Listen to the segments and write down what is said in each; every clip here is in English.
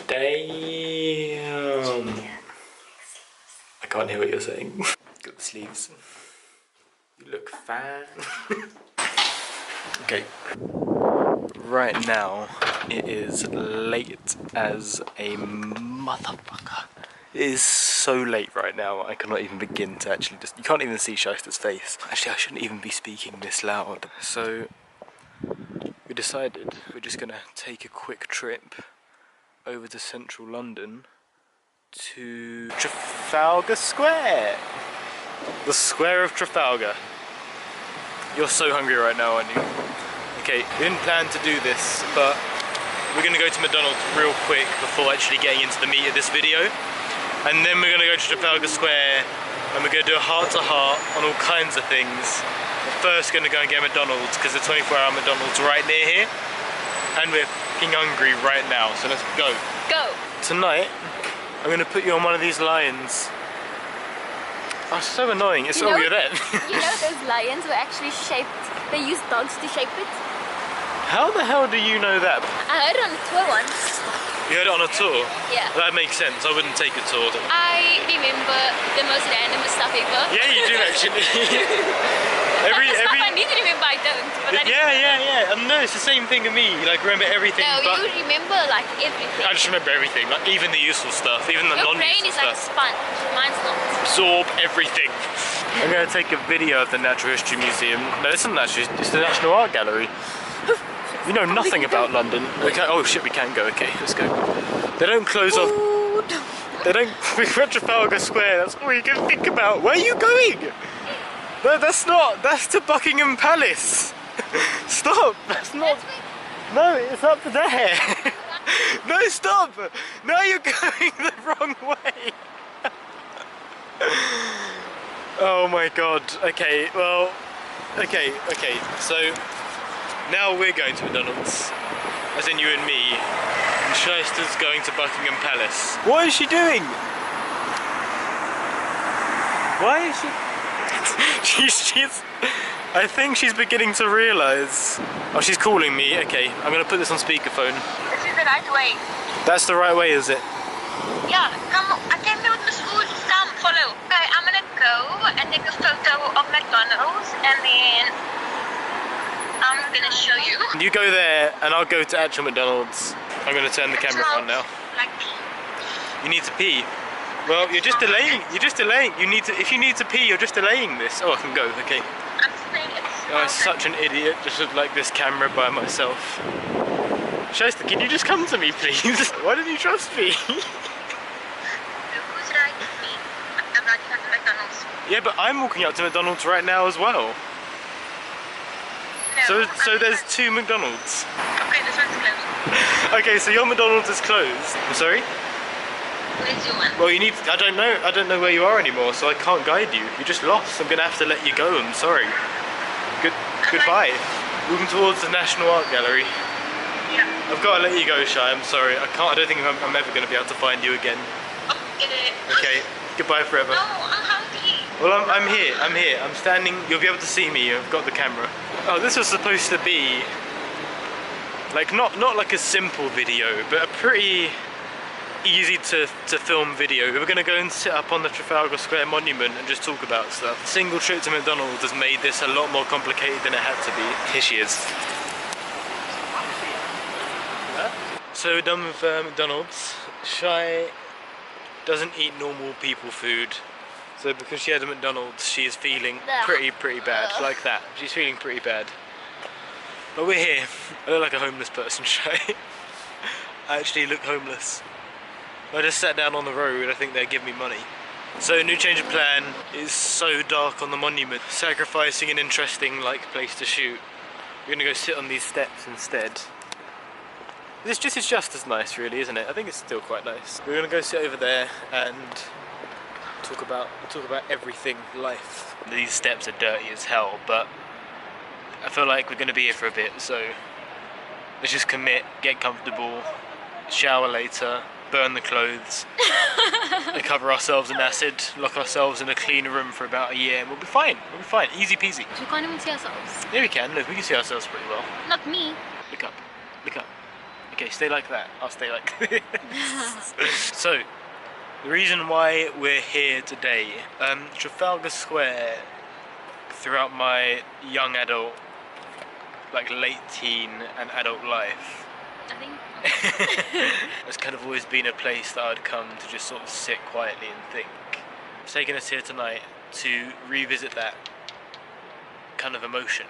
Damn. I can't hear what you're saying. Got the sleeves. You look fine. Okay. Right now, it is late as a motherfucker. It is so late right now, I cannot even begin to actually you can't even see Shyister's face. Actually, I shouldn't even be speaking this loud. So, we decided we're just gonna take a quick trip over to central London to Trafalgar Square. The Square of Trafalgar. You're so hungry right now, aren't you? Okay, we didn't plan to do this, but we're gonna go to McDonald's real quick before actually getting into the meat of this video. And then we're gonna go to Trafalgar Square and we're gonna do a heart-to-heart on all kinds of things. We're first gonna go and get McDonald's because there's 24-hour McDonald's right near here. And we're fucking hungry right now, so let's go. Go! Tonight, I'm gonna put you on one of these lions. Oh, so annoying. It's you're there. You know those lions were actually shaped, they used dogs to shape it? How the hell do you know that? I heard it on a tour once. You heard it on a tour? Yeah. That makes sense. I wouldn't take a tour. I remember the most random stuff ever. Yeah, you do actually. every stuff I need to remember, I don't. But yeah. No, it's the same thing to me. Like, remember everything. No, but you remember like everything. I just remember everything. Like, even the useful stuff, even the non-useful stuff. Your brain is like a sponge. Mine's not. Absorb everything. I'm going to take a video of the Natural History Museum. No, it's not Natural History, it's the National Art Gallery. You know nothing about London. Okay, oh shit, we can go. Okay, let's go. They don't close off. They don't. We're at Trafalgar Square. That's all you can think about. Where are you going? No, that's not. That's to Buckingham Palace. Stop. That's not. No, it's up there. No, stop. No, you're going the wrong way. Oh my god. Okay, well. Okay. So. Now we're going to McDonald's, as in you and me, and Shyster's going to Buckingham Palace. What is she doing? Why is she... she's... I think she's beginning to realise... Oh, she's calling me. Okay, I'm going to put this on speakerphone. This is the right way. That's the right way, is it? Yeah, come, I came here with the school. Come, follow. Okay, I'm going to go and take a photo of McDonald's, and then... I'm gonna show you. You go there and I'll go to actual McDonald's. I'm gonna turn the camera on now. Like you need to pee. Well, you're just delaying. You're just delaying. You need to. If you need to pee, you're just delaying this. Oh, I can go. Okay. I'm saying it's. I'm such an idiot. Just with like this camera by myself. Shyster, can you just come to me, please? Why don't you trust me? Who's right with me? I'm not at McDonald's. Yeah, but I'm walking up to McDonald's right now as well. No, so there's two McDonald's. Okay, this one's closed. Okay, so your McDonald's is closed. I'm sorry? Where's your one? Well, you need to, I don't know where you are anymore, so I can't guide you. You're just lost. I'm gonna have to let you go. I'm sorry. Goodbye. Moving towards the National Art Gallery. Yeah. I've got to let you go, Shy. I'm sorry. I don't think I'm ever gonna be able to find you again. Okay. Goodbye forever. No, I'm hungry. Well, I'm here. I'm standing. You'll be able to see me. I've got the camera. Oh, this was supposed to be like not like a simple video, but a pretty easy to film video. We were going to go and sit up on the Trafalgar Square monument and just talk about stuff. A single trip to McDonald's has made this a lot more complicated than it had to be. Here she is. So we're done with McDonald's. Shy doesn't eat normal people food. So because she had a McDonald's, she is feeling pretty bad, like that. She's feeling pretty bad. But we're here. I look like a homeless person, Shy. I actually look homeless. I just sat down on the road, I think they'd give me money. So new change of plan is so dark on the monument, sacrificing an interesting place to shoot. We're gonna go sit on these steps instead. This is just as nice really, isn't it? I think it's still quite nice. We're gonna go sit over there and talk about everything life. These steps are dirty as hell, but I feel like we're going to be here for a bit, so let's just commit, get comfortable, shower later, burn the clothes, and cover ourselves in acid, lock ourselves in a clean room for about a year, and we'll be fine. We'll be fine. Easy peasy. We can't even see ourselves. Yeah, we can. Look, we can see ourselves pretty well. Not me. Look up. Look up. Okay, stay like that. I'll stay like this. So, the reason why we're here today, Trafalgar Square, throughout my young adult, like late teen and adult life, I think has kind of always been a place that I'd come to just sort of sit quietly and think. I've taken us here tonight to revisit that kind of emotion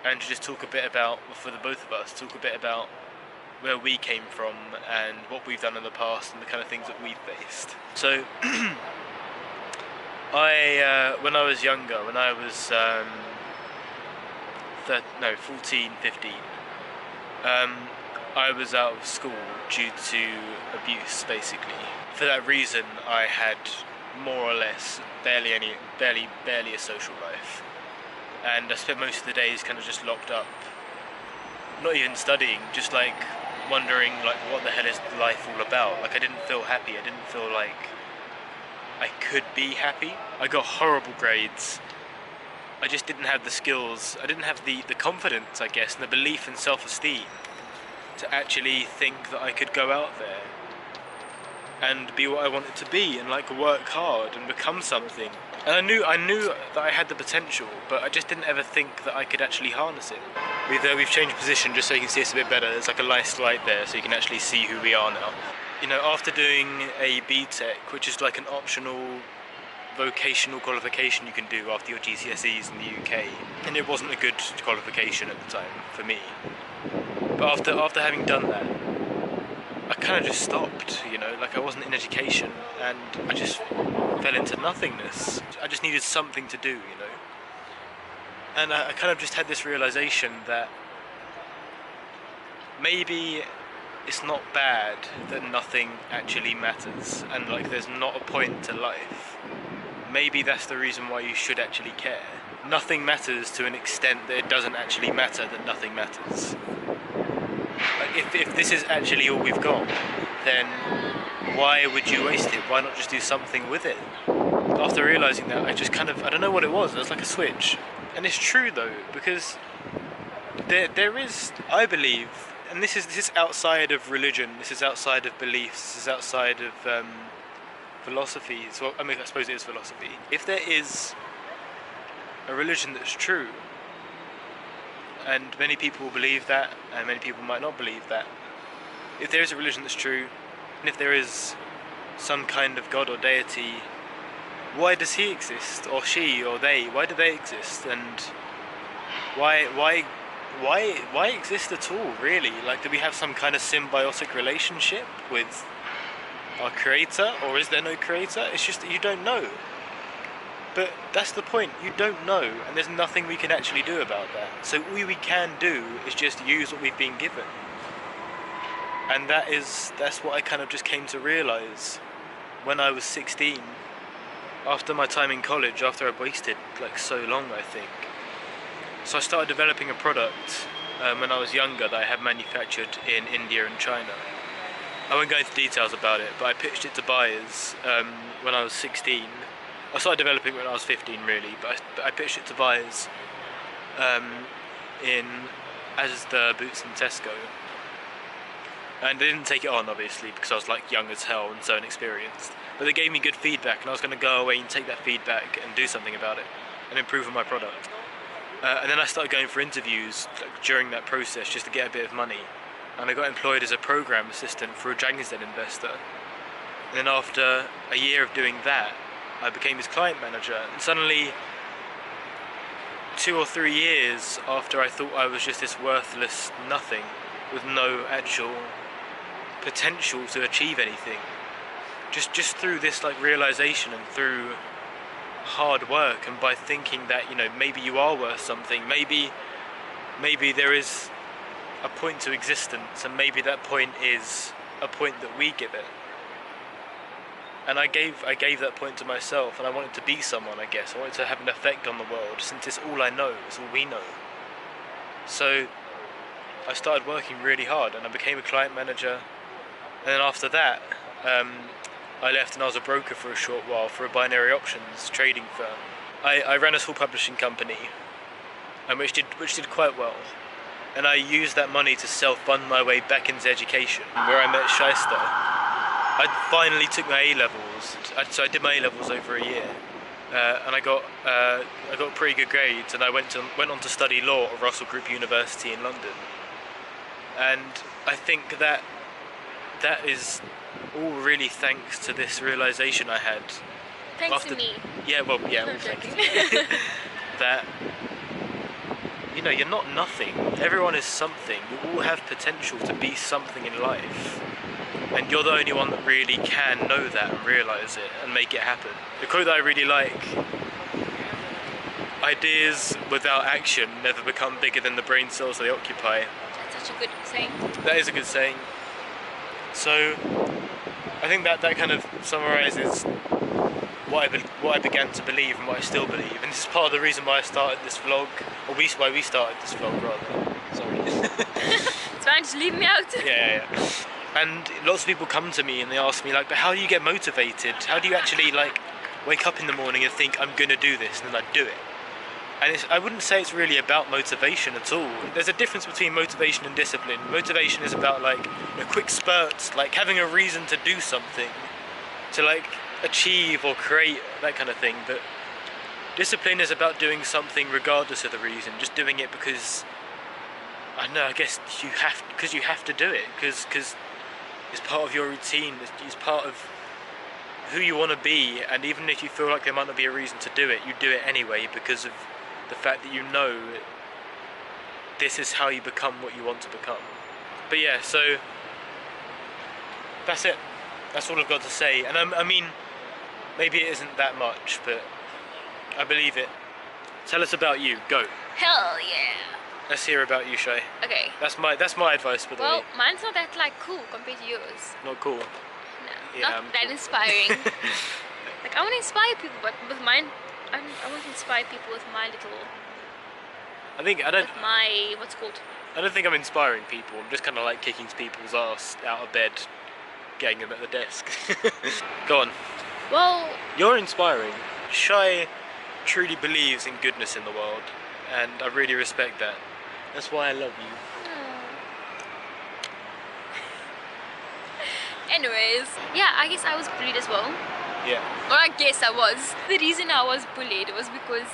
and to just talk a bit about, for the both of us, talk a bit about where we came from and what we've done in the past and the kind of things that we've faced. So, when I was younger, when I was 14, 15, I was out of school due to abuse, basically. For that reason, I had more or less barely a social life. And I spent most of the days kind of just locked up, not even studying, just like wondering like what the hell is life all about. Like I didn't feel happy, I didn't feel like I could be happy. I got horrible grades. I just didn't have the skills, I didn't have the confidence, I guess, and the belief and self-esteem to actually think that I could go out there and be what I wanted to be and like work hard and become something. And I knew that I had the potential, but I just didn't ever think that I could actually harness it. We've changed position just so you can see us a bit better. There's like a nice light there so you can actually see who we are now. You know, after doing a BTEC, which is like an optional vocational qualification you can do after your GCSEs in the UK, and it wasn't a good qualification at the time for me. But after having done that, I kind of just stopped, you know, like I wasn't in education and I just fell into nothingness. I just needed something to do, you know. And I kind of just had this realization that maybe it's not bad that nothing actually matters and like there's not a point to life. Maybe that's the reason why you should actually care. Nothing matters to an extent that it doesn't actually matter that nothing matters. Like if this is actually all we've got, then why would you waste it? Why not just do something with it? After realising that, I just kind of, I don't know what it was a switch. And it's true though, because there is, I believe, and this is outside of religion, this is outside of beliefs, this is outside of philosophies. Well, I mean, I suppose it is philosophy. If there is a religion that's true, and many people will believe that, and many people might not believe that. If there is a religion that's true, and if there is some kind of God or deity, why does he exist, or she, or they? Why do they exist, and why exist at all? Really, like, do we have some kind of symbiotic relationship with our creator, or is there no creator? It's just that you don't know. But that's the point, you don't know, and there's nothing we can actually do about that. So all we can do is just use what we've been given. And that's what I kind of just came to realise when I was 16. After my time in college, after I'd wasted like so long, I think. So I started developing a product when I was younger that I had manufactured in India and China. I won't go into details about it, but I pitched it to buyers when I was 16. I started developing it when I was 15 really, but I pitched it to buyers in Asda, Boots and Tesco. And they didn't take it on obviously because I was like young as hell and so inexperienced. But they gave me good feedback and I was going to go away and take that feedback and do something about it and improve on my product. And then I started going for interviews like, during that process just to get a bit of money. And I got employed as a program assistant for a Dragon's Den investor. And then after a year of doing that, I became his client manager, and suddenly 2 or 3 years after I thought I was just this worthless nothing with no actual potential to achieve anything, just through this like realization and through hard work and by thinking that, you know, maybe you are worth something, maybe there is a point to existence, and maybe that point is a point that we give it. And I gave that point to myself, and I wanted to be someone, I guess. I wanted to have an effect on the world, since it's all I know, it's all we know. So I started working really hard, and I became a client manager. And then after that, I left and I was a broker for a short while for a binary options trading firm. I ran a small publishing company, which did quite well. and I used that money to self-fund my way back into education, where I met Shiy. I finally took my A-levels, so I did my A-levels over a year, and I got pretty good grades, and I went on to study law at Russell Group University in London. And I think that is all really thanks to this realization I had. Thanks to me. Yeah, well, yeah, No, well, thanks joking. to you. That, you know, you're not nothing. Everyone is something. You all have potential to be something in life. And you're the only one that really can know that and realise it and make it happen. The quote that I really like: ideas without action never become bigger than the brain cells they occupy. That's such a good saying. That is a good saying. So, I think that kind of summarises what I began to believe and what I still believe. And this is part of the reason why I started this vlog, or why we started this vlog rather. Sorry. It's fine, just leave me out. Yeah. And lots of people come to me and they ask me, like, but how do you get motivated? How do you actually, like, wake up in the morning and think, I'm gonna do this, and then I do it? And I wouldn't say it's really about motivation at all. There's a difference between motivation and discipline. Motivation is about, like, quick spurts, like having a reason to do something, to, like, achieve or create, that kind of thing. But discipline is about doing something regardless of the reason, just doing it because, I don't know, I guess you have to do it, because it's part of your routine, it's part of who you want to be, and even if you feel like there might not be a reason to do it, you do it anyway because of the fact that you know this is how you become what you want to become. But yeah, so that's it. That's all I've got to say. And I mean, maybe it isn't that much, but I believe it. Tell us about you. Go. Hell yeah. Let's hear about you, Shiy. Okay. That's my advice, by the way. Well, mine's not that, like, cool compared to yours. Not cool. No, Yeah, not that inspiring. Like, I want to inspire people, but with mine, I want to inspire people with my little... With my... what's it called? I don't think I'm inspiring people. I'm just kind of like kicking people's ass out of bed, getting them at the desk. Go on. Well... You're inspiring. Shiy truly believes in goodness in the world, and I really respect that. That's why I love you. Anyways, yeah, I guess I was bullied as well. Yeah. Or I guess I was. The reason I was bullied was because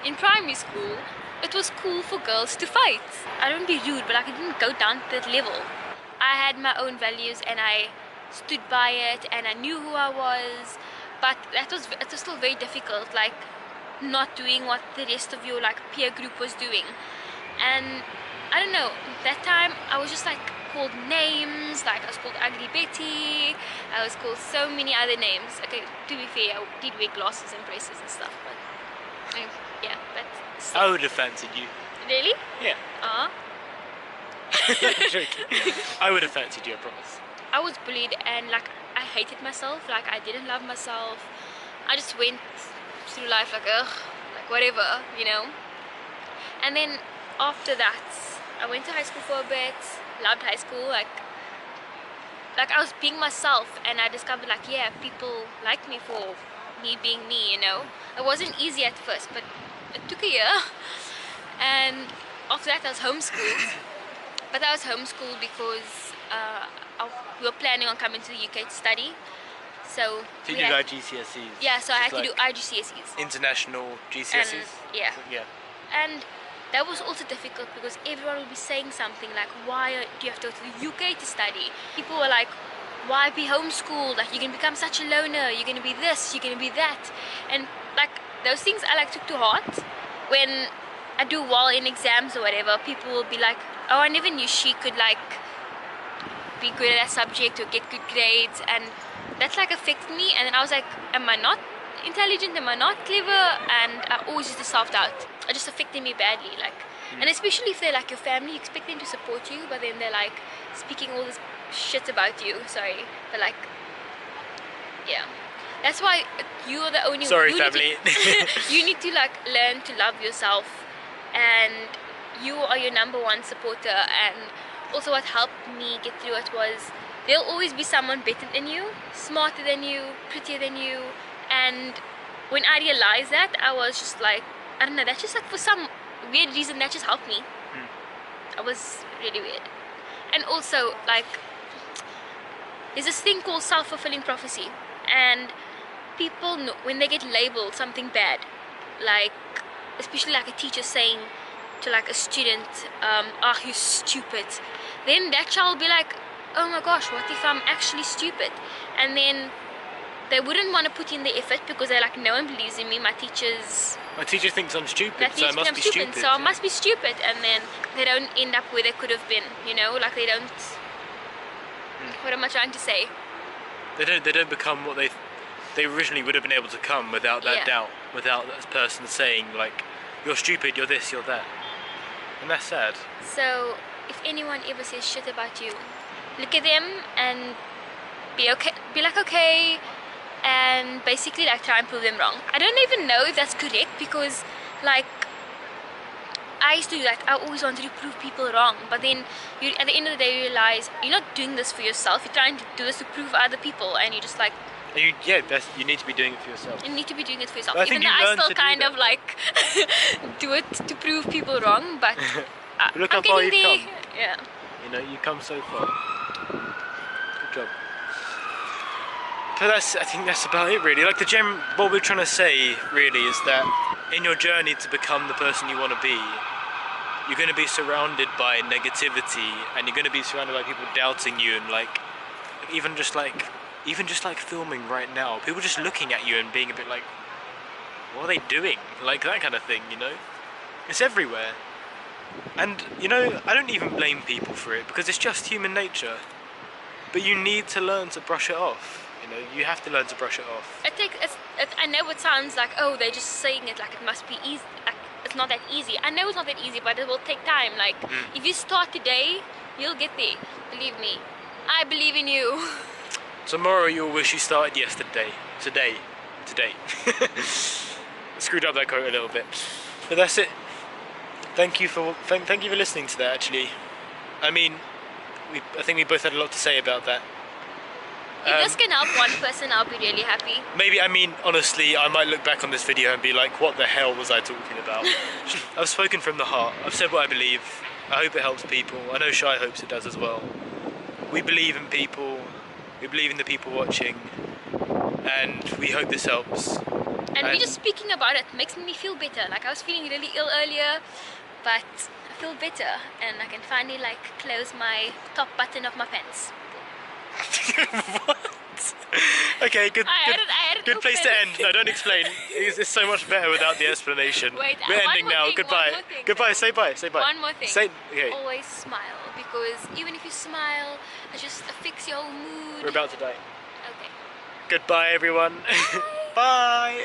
in primary school, it was cool for girls to fight. I don't be rude, but like, I didn't go down to that level. I had my own values and I stood by it and I knew who I was, but it was still very difficult, like not doing what the rest of your like peer group was doing. And I don't know, that time I was just like called names, like I was called Ugly Betty, I was called so many other names. Okay, to be fair, I did wear glasses and braces and stuff, but yeah, but still. I would have fancied you. Really? Yeah. Joking. I would have fancied you, I promise. I was bullied and like I hated myself, like I didn't love myself. I just went through life like ugh, like whatever, you know. And then after that, I went to high school for a bit, loved high school, like I was being myself, and I discovered like, yeah, people like me for me being me, you know. It wasn't easy at first, but it took a year. And after that I was homeschooled. But I was homeschooled because we were planning on coming to the UK to study. So you did IGCSEs? Yeah, so I had to do IGCSEs. International GCSEs? And, yeah. Yeah. And that was also difficult because everyone would be saying something like, why do you have to go to the UK to study? People were like, why be homeschooled? Like, you're going to become such a loner, you're going to be this, you're going to be that. And like, those things I like took to heart. When I do well in exams or whatever, people will be like, oh, I never knew she could like be good at that subject or get good grades. And that's like affected me. And then I was like, am I not intelligent? Am I not clever? And I always used to self-doubt. It just affected me badly, like, and especially if they're like your family, you expect them to support you, but then they're like speaking all this shit about you. Sorry, but like, yeah, that's why you're the only. Sorry, family. You need to like learn to love yourself, and you are your #1 supporter. And also, what helped me get through it was there'll always be someone better than you, smarter than you, prettier than you. And when I realized that, I was just like, I don't know, that's just like for some weird reason that just helped me. That was really weird. And also, like, there's this thing called self-fulfilling prophecy, and people know when they get labeled something bad, like especially like a teacher saying to like a student, oh, you're stupid, then that child will be like, oh my gosh, what if I'm actually stupid? And then they wouldn't want to put in the effort because they're like, no one believes in me, my teacher thinks I'm stupid, so I thinks must I'm be stupid, stupid. so I must be stupid, and then they don't end up where they could have been, you know, like they don't, what am I trying to say? They don't become what they originally would have been able to come without that doubt, without that person saying like, you're stupid, you're this, you're that. And that's sad. So if anyone ever says shit about you, look at them and be okay, be like, okay, and basically like try and prove them wrong. I don't even know if that's correct, because like I used to do that. I always wanted to prove people wrong, but then you, at the end of the day, you realize you're not doing this for yourself, you're trying to do this to prove other people, and you're just like, you need to be doing it for yourself. You need to be doing it for yourself. But Even though I still kind of like do it to prove people wrong, but But look I'm how far getting you've there. come. Yeah. You know, you've come so far. Good job. But I think that's about it really. Like what we're trying to say really is that in your journey to become the person you want to be, you're going to be surrounded by negativity, and you're going to be surrounded by people doubting you, and like even just like filming right now, people just looking at you and being a bit like, what are they doing? Like that kind of thing, you know? It's everywhere. And you know, I don't even blame people for it, because it's just human nature. But you need to learn to brush it off. You know, you have to learn to brush it off. I know it sounds like, oh, they're just saying it like it must be easy. Like, it's not that easy. I know it's not that easy, but it will take time. Like, if you start today, you'll get there. Believe me. I believe in you. Tomorrow you'll wish you started yesterday. Today. Screwed up that quote a little bit. But that's it. Thank you for listening to that, actually. I mean, I think we both had a lot to say about that. If this can help one person, I'll be really happy. Maybe, I mean, honestly, I might look back on this video and be like, what the hell was I talking about? I've spoken from the heart. I've said what I believe. I hope it helps people. I know Shiy hopes it does as well. We believe in people. We believe in the people watching. And we hope this helps. And me just speaking about it makes me feel better. Like, I was feeling really ill earlier, but I feel better. And I can finally, like, close my top button of my pants. What? Okay, good place to end. No, don't explain. It's so much better without the explanation. Wait, we're ending now. Goodbye. Goodbye. Say bye. Say bye. One more thing. Okay. Always smile, because even if you smile, it just affects your whole mood. We're about to die. Okay. Goodbye, everyone. Bye. Bye.